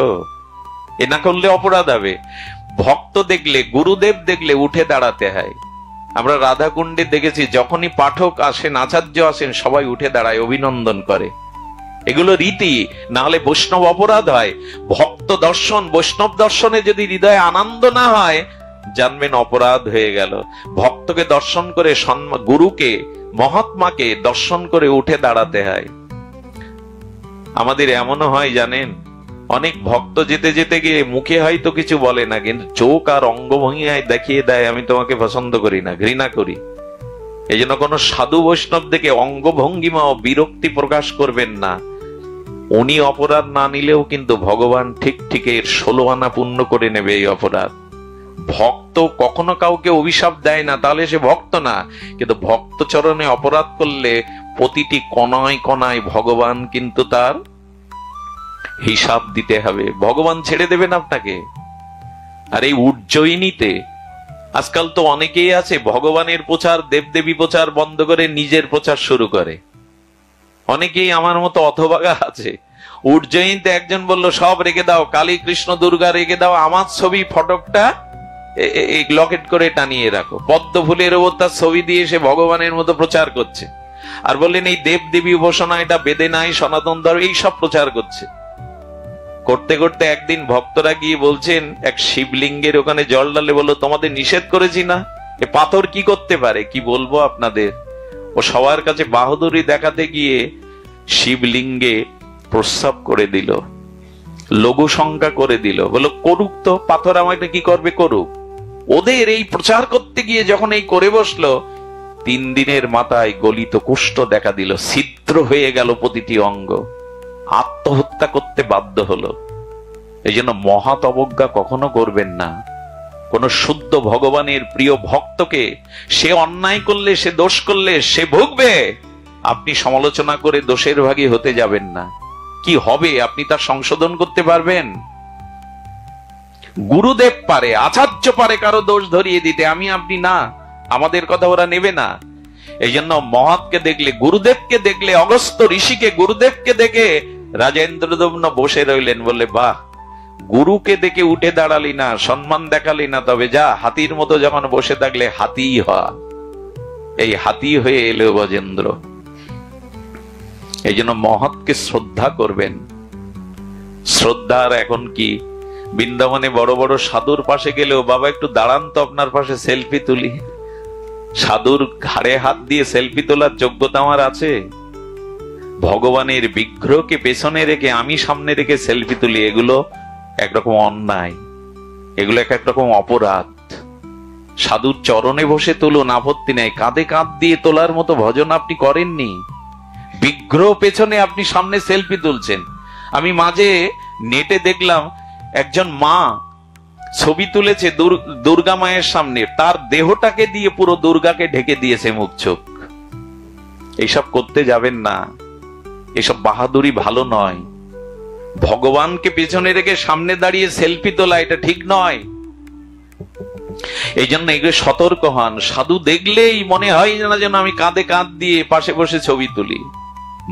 এ না করলে অপরাধ হবে। ভক্ত দেখলে, গুরুদেব দেখলে উঠে দাঁড়াতে হয়। আমরা রাধাকুণ্ডে দেখেছি, যখনই পাঠক আসেন, আচার্য আসেন, সবাই উঠে দাঁড়ায়, অভিনন্দন করে। এগুলো রীতি, না হলে বৈষ্ণব অপরাধ হয়। ভক্ত দর্শন, বৈষ্ণব দর্শনে যদি হৃদয়ে আনন্দ না হয়, জানবেন অপরাধ হয়ে গেল। ভক্তকে দর্শন করে, গুরুকে, মহাত্মাকে দর্শন করে উঠে দাঁড়াতে হয়। আমাদের এমনও হয় জানেন, অনেক ভক্ত যেতে যেতে গিয়ে মুখে হয়তো কিছু বলে না, কিন্তু চোখ আর অঙ্গভঙ্গিমায় দেখিয়ে দেয় আমি তোমাকে পছন্দ করি না, ঘৃণা করি। এই জন্য কোন সাধু বৈষ্ণব দেখে অঙ্গভঙ্গিমা ও বিরক্তি প্রকাশ করবেন না। উনি অপরাধ না নিলেও কিন্তু ভগবান ঠিক ঠিক এর 16 আনা পূর্ণ করে নেবে এই অপরাধ। ভক্ত কখনো কাউকে অভিশাপ দেয় না, তাহলে সে ভক্ত না। কিন্তু ভক্ত চরণে অপরাধ করলে প্রতিটি কণায় কণায় ভগবান কিন্তু তার হিসাব দিতে হবে। ভগবান ছেড়ে দেবেন আপনাকে। আর এই উজ্জয়িনীতে আজকাল তো অনেকেই আছে ভগবানের প্রচার, দেবদেবী প্রচার বন্ধ করে নিজের প্রচার শুরু করে। অনেকেই আমার মতো অথবাগা আছে। উজ্জয়িনীতে একজন বলল সব রেখে দাও, কালী কৃষ্ণ দুর্গা রেখে দাও, আমার ছবি ফটকটা লকেট করে টানিয়ে রাখো। পদ্ম ফুলের ওপর তার ছবি দিয়ে সে ভগবানের মতো প্রচার করছে। আর বললেন এই দেব দেবী উপাসনা এটা বেদে নাই, সনাতন ধর্ম, এই সব প্রচার করছে। করতে করতে একদিন ভক্তরা গিয়ে বলছেন এক শিবলিঙ্গের ওখানে জল ঢালে, বললো তোমাদের নিষেধ করেছি না, এ পাথর কি করতে পারে, কি বলবো আপনাদের। ও সবার কাছে বাহাদুরি দেখাতে গিয়ে শিবলিঙ্গে প্রস্রাব করে দিল, লঘু সংজ্ঞা করে দিল। বললো করুক তো, পাথর আমাকে কি করবে, করুক। ওদের এই প্রচার করতে গিয়ে যখন এই করে বসলো, 3 দিনের মাথায় গলিত কুষ্ঠ দেখা দিল, ছিদ্র হয়ে গেল প্রতিটি অঙ্গ, আত্মহত্যা করতে বাধ্য হলো। এই জন্য মহৎ অবজ্ঞা কখনো করবেন না। কোন শুদ্ধ ভগবানের প্রিয় ভক্তকে সে অন্যায় করলে, সে দোষ করলে সে ভুগবে। আপনি সমালোচনা করে দোষের ভাগী হতে যাবেন না। কি হবে, আপনি তা সংশোধন করতে পারবেন? গুরুদেব পারে, আচার্য পারে কারো দোষ ধরিয়ে দিতে, আমি আপনি না। আমাদের কথা ওরা নেবে না। এই জন্য মহৎকে দেখলে, গুরুদেবকে দেখলে, অগস্ত্য ঋষিকে, গুরুদেবকে দেখে রাজেন্দ্রদম্ন বসে রইলেন। বললে বাহ, গুরুকে দেখে উঠে দাঁড়ালি না, সম্মান দেখালি না, তবে যা হাতির মতো যখন বসে থাকলে হাতি হওয়া। এই হাতি হয়ে এলো গজেন্দ্র। এই জন্য মহৎকে শ্রদ্ধা করবেন। শ্রদ্ধার এখন কি, বৃন্দাবনে বড় বড় সাধুর পাশে গেলেও বাবা একটু দাঁড়ান তো, আপনার পাশে সেলফি তুলি। সাধুর ঘাড়ে হাত দিয়ে সেলফি তোলার যোগ্যতা আমার আছে? ভগবানের বিগ্রহকে পেছনে রেখে আমি সামনে রেখে সেলফি তুলি, এগুলো একরকম অন্যায়, এগুলো এক রকম অপরাধ। সাধুর চরণে বসে তুলুন, আপত্তি নেই। কাঁধে কাঁধ দিয়ে তোলার মতো ভজন আপনি করেননি। বিগ্রহ পেছনে আপনি সামনে সেলফি তুলছেন। আমি মাঝে নেটে দেখলাম একজন মা ছবি তুলেছে দুর্গা মায়ের সামনে, তার দেহটাকে দিয়ে পুরো দুর্গাকে ঢেকে দিয়েছে মুখ চোখ। এইসব করতে যাবেন না, এসব বাহাদুরি ভালো নয়। ভগবানকে পেছনে রেখে সামনে দাঁড়িয়ে সেলফি তোলা এটা ঠিক নয়। এই জন্য এগুলো সতর্ক হন। সাধু দেখলেই মনে হয় না যেন আমি কাঁধে কাঁধ দিয়ে পাশে বসে ছবি তুলি।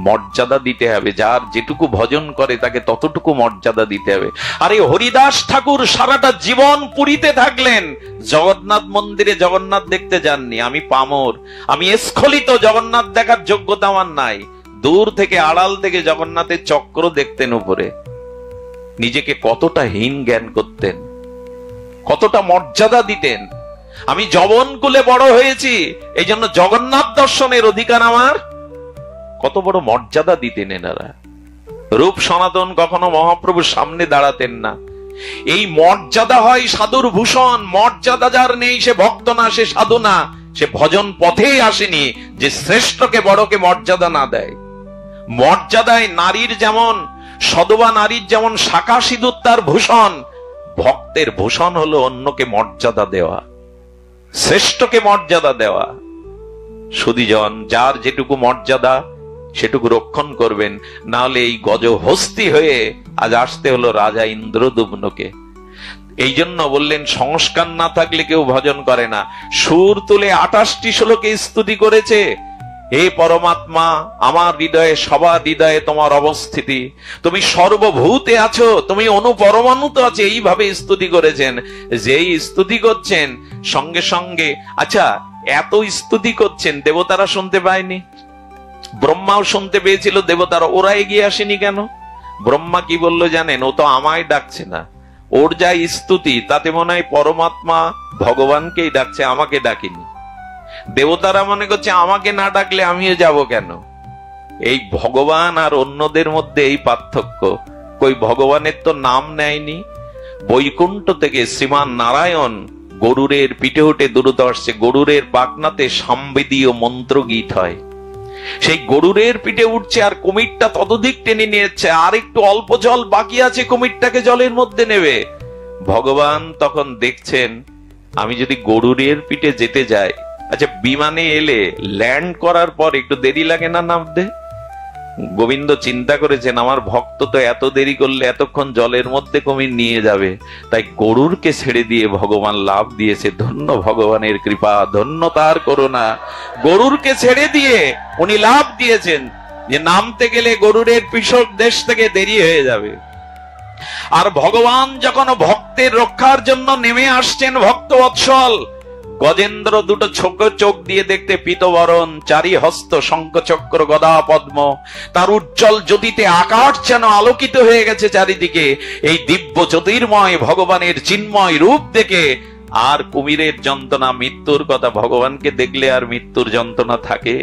মর্যাদা দিতে হবে, যার যেটুকু ভজন করে তাকে ততটুকু মর্যাদা দিতে হবে। আরে হরিদাস ঠাকুর সারাটা জীবন পুরীতে থাকলেন, জগন্নাথ মন্দিরে জগন্নাথ দেখতে যাননি। আমি পামর, আমি স্খলিত, জগন্নাথ দেখার যোগ্যতা আমার নাই। দূর থেকে আড়াল থেকে জগন্নাথের চক্র দেখতেন উপরে। নিজেকে কতটা হীন জ্ঞান করতেন, কতটা মর্যাদা দিতেন। আমি যবন কুলে বড় হয়েছি, এই জন্য জগন্নাথ দর্শনের অধিকার আমার। কত বড় মর্যাদা দিতেন এনারা। রূপ সনাতন কখনো মহাপ্রভুর সামনে দাঁড়াতেন না। এই মর্যাদা হয় সাধুর ভূষণ। মর্যাদা যার নেই সে ভক্ত না, সে সাধু না, সে ভজন পথেই আসেনি। যে শ্রেষ্ঠকে বড়কে মর্যাদা না দেয়। মর্যাদায় নারীর যেমন, সদবা নারীর যেমন শাখা সিঁদুর তার ভূষণ, ভক্তের ভূষণ হলো অন্যকে মর্যাদা দেওয়া, শ্রেষ্ঠকে মর্যাদা দেওয়া। সুধীজন, যার যেটুকু মর্যাদা সেটুকু রক্ষণ করবেন, না হলে এই গজহস্তি হয়ে আজ আসতে হলো রাজা ইন্দ্রদুম্নকে। এই জন্য বললেন সংস্কার না থাকলে কেউ ভজন করে না। সুর তুলে 28টি শ্লোকে স্তুতি করেছে, হে পরমাত্মা, আমার হৃদয়ে, সবার হৃদয়ে তোমার অবস্থিতি, তুমি সর্বভূতে আছো, তুমি অনুপরমাণুতে আছো, এইভাবে স্তুতি করেছেন। যেই স্তুতি করছেন সঙ্গে সঙ্গে, আচ্ছা এত স্তুতি করছেন, দেবতারা শুনতে পায়নি? ব্রহ্মাও শুনতে পেয়েছিল, দেবতারা, ওরা এগিয়ে আসেনি কেন? ব্রহ্মা কি বললো জানেন? ও তো আমায় ডাকছে না, ওর যা স্তুতি তাতে মনে হয় পরমাত্মা ভগবানকেই ডাকছে, আমাকে ডাকিনি। দেবতারা মনে করছে আমাকে না ডাকলে আমিও যাব কেন? এই ভগবান আর অন্যদের মধ্যে এই পার্থক্য। কই ভগবানের তো নাম নেয়নি। বৈকুণ্ঠ থেকে শ্রীমান নারায়ণ গরুরের পিঠে উঠে দ্রুত আসছে, গরুরের পাখনাতে সামবেদীয় মন্ত্র গীত হয়, সেই গরুরের পিঠে উঠছে আর কুমিরটা ততোধিক টেনে নিয়েছে, আর একটু অল্প জল বাকি আছে কুমিরটাকে জলের মধ্যে নেবে। ভগবান তখন দেখছেন আমি যদি গরুরের পিঠে যেতে যাই, আচ্ছা বিমানে এলে ল্যান্ড করার পর একটু দেরি লাগে না নামতে? গোবিন্দ চিন্তা করেছেন আমার ভক্ত তো এত দেরি করলে এতক্ষণ জলের মধ্যে কুমির নিয়ে যাবে, তাই গরুরকে ছেড়ে দিয়ে ভগবান লাভ দিয়েছে। ধন্য ভগবানের কৃপা, ধন্য তার করুণা। গরুরকে ছেড়ে দিয়ে উনি লাভ দিয়েছেন যে নামতে গেলে গরুরের পিছর দেশ থেকে দেরি হয়ে যাবে। আর ভগবান যখন ভক্তের রক্ষার জন্য নেমে আসছেন, ভক্ত বৎসল গজেন্দ্র দুটো চোখ দিয়ে দেখতে পীতবরণ, চারি হস্ত শঙ্খ চক্র গদা পদ্ম, তার উজ্জ্বল জ্যোতিতে আকাশ যেন আলোকিত হয়ে গেছে চারিদিকে। এই দিব্য জ্যোতির্ময় ভগবানের চিন্ময় রূপ দেখে আর কুমিরের যন্ত্রণা, মৃত্যুর কথা, ভগবানকে দেখলে আর মৃত্যুর যন্ত্রণা থাকে?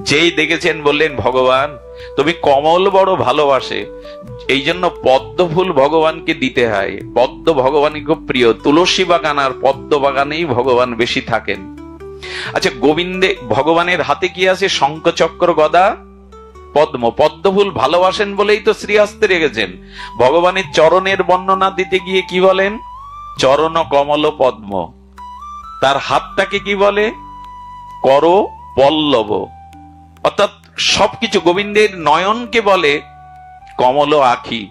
যেই দেখেছেন বললেন ভগবান তুমি কমল বড় ভালোবাসে, এই জন্য পদ্ম ফুল ভগবানকে দিতে হয়। পদ্ম ভগবানের খুব প্রিয়, তুলসী বাগান আর পদ্ম বাগানেই ভগবান বেশি থাকেন। আচ্ছা গোবিন্দে ভগবানের হাতে কি আছে? শঙ্খ চক্র গদা পদ্ম। পদ্ম ফুল ভালোবাসেন বলেই তো শ্রীহস্তে রেখেছেন। ভগবানের চরণের বর্ণনা দিতে গিয়ে কি বলেন? চরণ কমল পদ্ম। তার হাতটাকে কি বলে? কর পল্লব। অর্থাৎ সবকিছু গোবিন্দের নয়নকে বলে কমল আখি,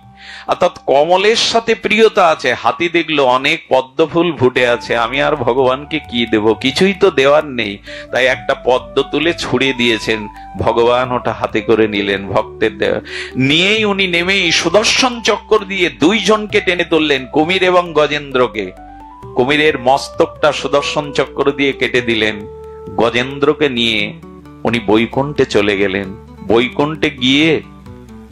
অর্থাৎ কমলের সাথে প্রিয়তা আছে। হাতি দেখলো অনেক পদ্ম ফুল ফুটে আছে, আমি আর ভগবানকে কি দেব? কিছুই তো দেওয়ার নেই, তাই একটা পদ্ম তুলে ছুড়ে দিয়েছেন, ভগবান ওটা হাতে করে নিলেন ভক্তের দেওয়া। নিয়েই উনি নেমেই সুদর্শন চক্র দিয়ে দুইজনকে টেনে তুললেন, কুমির এবং গজেন্দ্রকে। কুমিরের মস্তকটা সুদর্শন চক্র দিয়ে কেটে দিলেন, গজেন্দ্রকে নিয়ে উনি বৈকুণ্ঠে চলে গেলেন। বৈকুণ্ঠে গিয়ে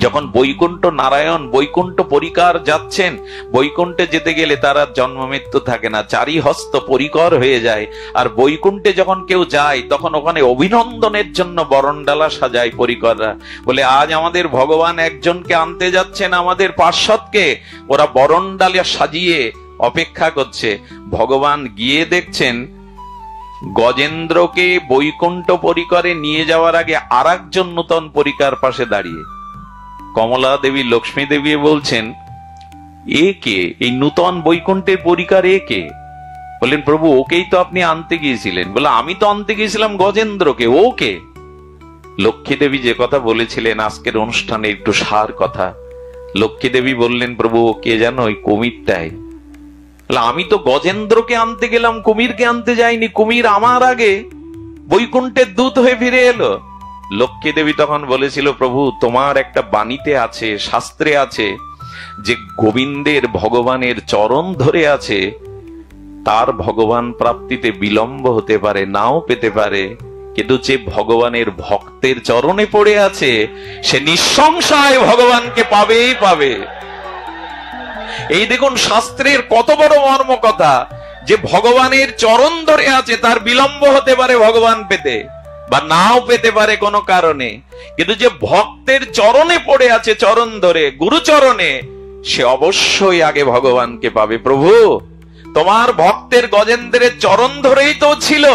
যখন বৈকুণ্ঠ নারায়ণ বৈকুণ্ঠ পরিকার যাচ্ছেন, বৈকুণ্ঠে যেতে গেলে তার আর জন্ম মৃত্যু থাকে না, চারি হস্ত পরিকর হয়ে যায়। আর বৈকুণ্ঠে যখন কেউ যায় তখন ওখানে অভিনন্দনের জন্য বরণডালা সাজায় পরিকররা, বলে আজ আমাদের ভগবান একজনকে আনতে যাচ্ছেন আমাদের পার্শ্বদকে, ওরা বরণডালা সাজিয়ে অপেক্ষা করছে। ভগবান গিয়ে দেখছেন গজেন্দ্রকে বৈকুণ্ঠ পরিকরে নিয়ে যাওয়ার আগে আর একজন নূতন পরিকার পাশে দাঁড়িয়ে। কমলা দেবী লক্ষ্মী দেবী বলছেন এ কে? এই নূতন বৈকুণ্ঠের পরিকার এ কে? বললেন প্রভু ওকেই তো আপনি আনতে গিয়েছিলেন। বলে আমি তো আনতে গিয়েছিলাম গজেন্দ্রকে, ও কে? লক্ষ্মী দেবী যে কথা বলেছিলেন আজকের অনুষ্ঠানে একটু সার কথা। লক্ষ্মী দেবী বললেন প্রভু ও কে জানো? ওই কুমিরটাই। আমি তো গজেন্দ্রকে আনতে গেলাম, কুমিরকে আনতে যাইনি, কুমির আমার আগে বৈকুণ্ঠের দূত হয়ে ফিরে এলো। লক্ষ্মী দেবী তখন বলেছিল প্রভু তোমার একটা বাণীতে আছে, শাস্ত্রে আছে যে গোবিন্দের ভগবানের চরণ ধরে আছে তার ভগবান প্রাপ্তিতে বিলম্ব হতে পারে, নাও পেতে পারে, কিন্তু যে ভগবানের ভক্তের চরণে পড়ে আছে সে নিঃসংশয় ভগবানকে পাবেই পাবে। এই দেখুন শাস্ত্রের কত বড় মর্ম কথা, যে ভগবানের চরণ ধরে আছে তার বিলম্ব হতে পারে ভগবান পেতে, বা নাও পেতে পারে কোনো কারণে, কিন্তু যে ভক্তের চরণে পড়ে আছে চরণ ধরে, গুরু চরণে, সে অবশ্যই আগে ভগবানকে পাবে। প্রভু তোমার ভক্তের গজেন্দ্রের চরণ ধরেই তো ছিল,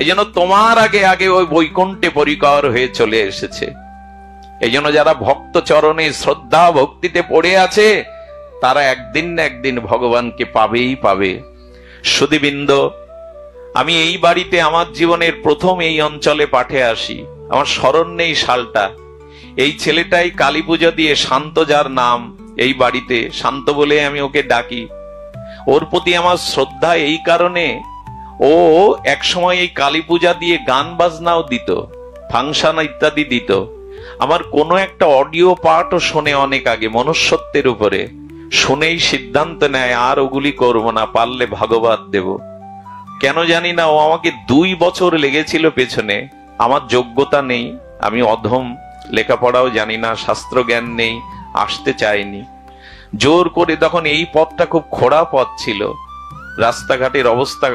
এই জন্য তোমার আগে আগে ওই বৈকুণ্ঠে পরিকর হয়ে চলে এসেছে। এই জন্য যারা ভক্ত চরণে শ্রদ্ধা ভক্তিতে পড়ে আছে তারা একদিন না একদিন ভগবানকে পাবেই পাবে। সুধীবৃন্দ, আমি এই বাড়িতে আমার জীবনের প্রথম এই অঞ্চলে পাঠে আসি, আমার স্মরণ নেই সালটা। এই ছেলেটাই কালী পূজা দিয়ে শান্ত, যার নাম, এই বাড়িতে শান্ত বলে আমি ওকে ডাকি। ওর প্রতি আমার শ্রদ্ধা এই কারণে, ও একসময় এই কালী পূজা দিয়ে গান বাজনাও দিত, ফাংশন ইত্যাদি দিত। আমার কোনো একটা অডিও পার্টও শোনে অনেক আগে মনুষ্যত্বের উপরে, শুনেই সিদ্ধান্ত নেয় আর ওগুলি করবো না, পারলে ভাগবত দেব। কেন জানি না, ও আমাকে 2 বছর লেগেছিল পেছনে। আমার যোগ্যতা নেই, আমি অধম, লেখাপড়াও জানি না, শাস্ত্র জ্ঞান নেই, আসতে চাইনি। জোর করে, তখন এই পথটা খুব খোঁড়া পথ ছিল, রাস্তাঘাটের অবস্থা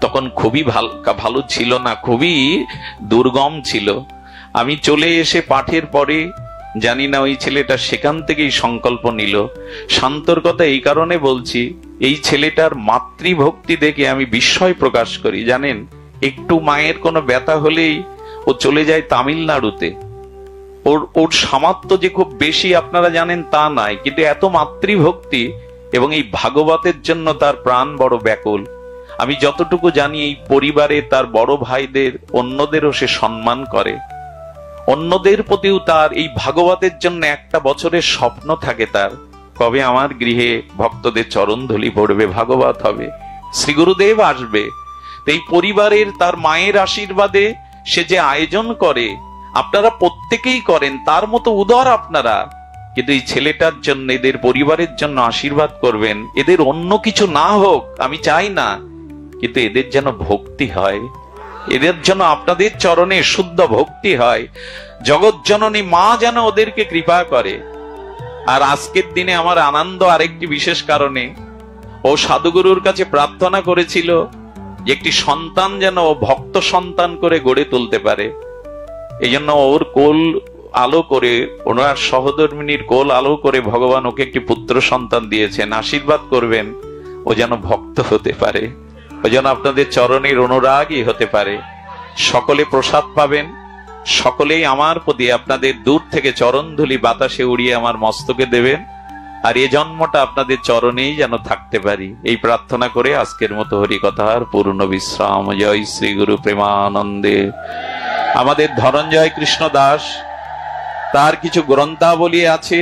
তখন খুবই ভালো ছিল না, খুবই দুর্গম ছিল। আমি চলে এসে পাঠের পরে জানি না ওই ছেলেটা সেখান থেকেই সংকল্প নিল। শান্তর কথা এই কারণে বলছি, এই ছেলেটার মাতৃভক্তি দেখে আমি বিস্ময় প্রকাশ করি। জানেন, একটু মায়ের কোনো ব্যথা হলেই ও চলে যায় তামিলনাড়ুতে। ওর সামর্থ্য যে খুব বেশি আপনারা জানেন তা নাই, কিন্তু এত মাতৃভক্তি এবং এই ভাগবতের জন্য তার প্রাণ বড় ব্যাকুল। আমি যতটুকু জানি এই পরিবারে তার বড় ভাইদের, অন্যদেরও সে সম্মান করে। অন্যদের প্রতিও তার এই ভাগবতের জন্য একটা বছরের স্বপ্ন থাকে তার, কবে আমার গৃহে ভক্তদের চরণ ধুলি পড়বে, ভাগবত হবে, শ্রী গুরুদেব আসবে। এই পরিবারের তার মায়ের আশীর্বাদে সে যে আয়োজন করে, আপনারা প্রত্যেকেই করেন, তার মতো উদার আপনারা। কিন্তু এই ছেলেটার জন্য, এদের পরিবারের জন্য আশীর্বাদ করবেন। এদের অন্য কিছু না হোক আমি চাই না, কিন্তু এদের যেন ভক্তি হয়, এদের যেন আপনাদের চরণে শুদ্ধ ভক্তি হয়। জগৎ জননী মা যেন ওদেরকে কৃপা করে। আর আজকের দিনে আমার আনন্দ আরেকটি বিশেষ কারণে, ও সাধুগুরুর কাছে প্রার্থনা করেছিল যে একটি সন্তান যেন ও ভক্ত সন্তান করে গড়ে তুলতে পারে। এই জন্য ওর কোল আলো করে, ওনার সহধর্মিনীর কোল আলো করে ভগবান ওকে একটি পুত্র সন্তান দিয়েছেন। আশীর্বাদ করবেন ও যেন ভক্ত হতে পারে, ও যেন আপনাদের চরণের অনুরাগী হতে পারে। সকলে প্রসাদ পাবেন, সকলেই আমার প্রতি আপনাদের দূর থেকে চরণধুলি বাতাসে উড়িয়ে আমার মস্তকে দেবেন। আর এ জন্মটা আপনাদের চরণেই যেন থাকতে পারি, এই প্রার্থনা করে আজকের মতো হরিকথার পূর্ণ বিশ্রাম। জয় শ্রী গুরু প্রেমানন্দে। আমাদের ধনঞ্জয় কৃষ্ণ দাস, তার কিছু গ্রন্থাবলী আছে,